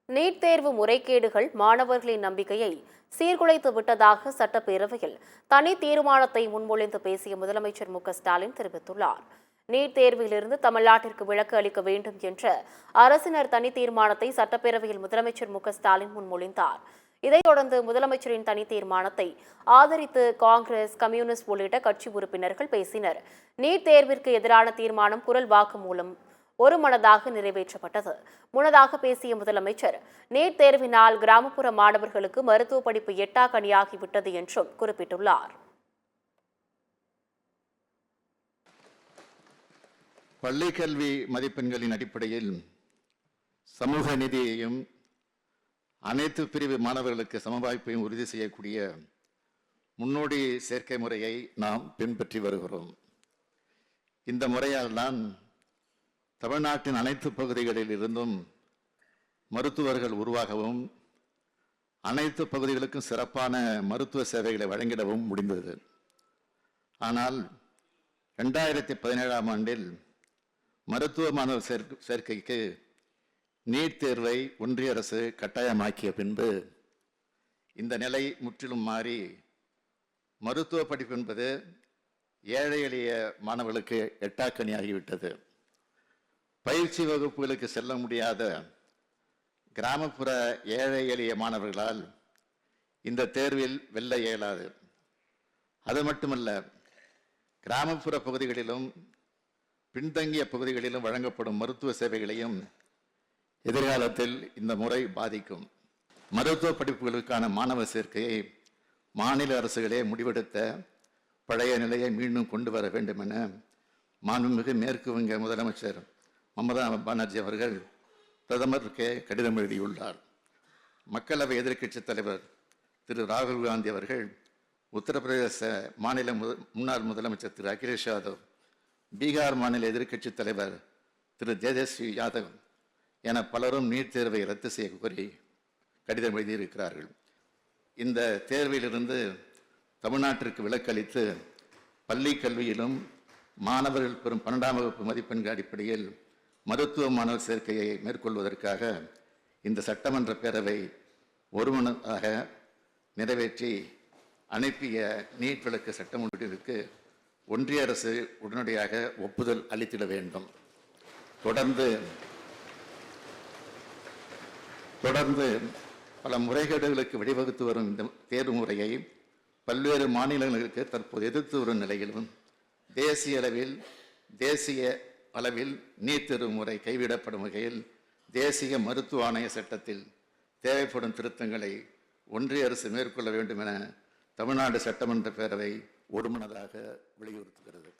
NEET தேர்வு முறைகேடுகள் மாணவர்களின் நம்பிக்கையை சீர்குலைத்து விட்டதாக சட்டப்பேரவையில் தனி தீர்மானத்தை முன்மொழிந்து பேசிய முதலமைச்சர் ஸ்டாலின் தெரிவித்துள்ளார். நீட் தேர்விலிருந்து தமிழ்நாட்டிற்கு விலக்கு அளிக்க வேண்டும் என்ற அரசினர் தனி தீர்மானத்தை சட்டப்பேரவையில் முதலமைச்சர் ஸ்டாலின் முன்மொழிந்தார். இதைத் தொடர்ந்து முதலமைச்சரின் தனி தீர்மானத்தை ஆதரித்து காங்கிரஸ், கம்யூனிஸ்ட் உள்ளிட்ட கட்சி உறுப்பினர்கள் பேசினர். நீட் தேர்விற்கு எதிரான தீர்மானம் குரல் வாக்கு மூலம் ஒருமனதாக நிறைவேற்றப்பட்டது. முன்னதாக பேசிய முதலமைச்சர், நீட் தேர்வினால் கிராமப்புற மாணவர்களுக்கு மருத்துவ படிப்பு எட்டாக்கனியாகிவிட்டது என்றும் குறிப்பிட்டுள்ளார். பள்ளி கல்வி மதிப்பெண்களின் அடிப்படையில் சமூக நீதியையும் அனைத்து பிரிவு மாணவர்களுக்கு சமவாய்ப்பையும் உறுதி செய்யக்கூடிய முன்னோடி சேர்க்கை முறையை நாம் பின்பற்றி வருகிறோம். இந்த முறையால் தான் தமிழ்நாட்டின் அனைத்து பகுதிகளில் இருந்தும் மருத்துவர்கள் உருவாகவும் அனைத்து பகுதிகளுக்கும் சிறப்பான மருத்துவ சேவைகளை வழங்கிடவும் முடிந்தது. ஆனால் 2017ஆம் ஆண்டில் மருத்துவ மாணவர் சேர்க்கைக்கு நீட் தேர்வை ஒன்றிய அரசு கட்டாயமாக்கிய பின்பு இந்த நிலை முற்றிலும் மாறி மருத்துவ படிப்பு என்பது ஏழை எளிய மாணவர்களுக்கு எட்டாக்கனியாகிவிட்டது. பயிற்சி வகுப்புகளுக்கு செல்ல முடியாத கிராமப்புற ஏழை எளிய மாணவர்களால் இந்த தேர்வில் வெல்ல இயலாது. அது மட்டுமல்ல, கிராமப்புற பகுதிகளிலும் பின்தங்கிய பகுதிகளிலும் வழங்கப்படும் மருத்துவ சேவைகளையும் எதிர்காலத்தில் இந்த முறை பாதிக்கும். மருத்துவ படிப்புகளுக்கான மாணவர் சேர்க்கையை மாநில அரசுகளே முடிவெடுத்த பழைய நிலையை மீண்டும் கொண்டு வர வேண்டும் என மாண்புமிகு மேற்கு வங்க முதலமைச்சர் மமதா பானர்ஜி அவர்கள் பிரதமருக்கு கடிதம் எழுதியுள்ளார். மக்களவை எதிர்க்கட்சித் தலைவர் திரு ராகுல் காந்தி அவர்கள், உத்தரப்பிரதேச மாநில முன்னாள் முதலமைச்சர் திரு அகிலேஷ் யாதவ், பீகார் மாநில எதிர்க்கட்சித் தலைவர் திரு தேஜஸ்வி யாதவ் என பலரும் நீட் தேர்வை ரத்து செய்ய கோரி கடிதம் எழுதியிருக்கிறார்கள். இந்த தேர்விலிருந்து தமிழ்நாட்டிற்கு விலக்களித்து பள்ளி கல்வியிலும் மாணவர்கள் பெறும் 12ஆம் வகுப்பு மதிப்பெண்கள் அடிப்படையில் மருத்துவ மாணவர் சேர்க்கையை மேற்கொள்வதற்காக இந்த சட்டமன்ற பேரவை ஒருமனதாக நிறைவேற்றி அனுப்பிய நீட் விலக்கு சட்டமன்றத்திற்கு ஒன்றிய அரசு உடனடியாக ஒப்புதல் அளித்திட வேண்டும். தொடர்ந்து பல முறைகேடுகளுக்கு வழிவகுத்து வரும் இந்த தேர்வு முறையை பல்வேறு மாநிலங்களுக்கு தற்போது எதிர்த்து வரும் நிலையிலும் தேசிய அளவில் நீட் தேர்வு முறை கைவிடப்படும் வகையில் தேசிய மருத்துவ ஆணைய சட்டத்தில் தேவைப்படும் திருத்தங்களை ஒன்றிய அரசு மேற்கொள்ள வேண்டும் என தமிழ்நாடு சட்டமன்ற பேரவை ஒருமனதாக வலியுறுத்துகிறது.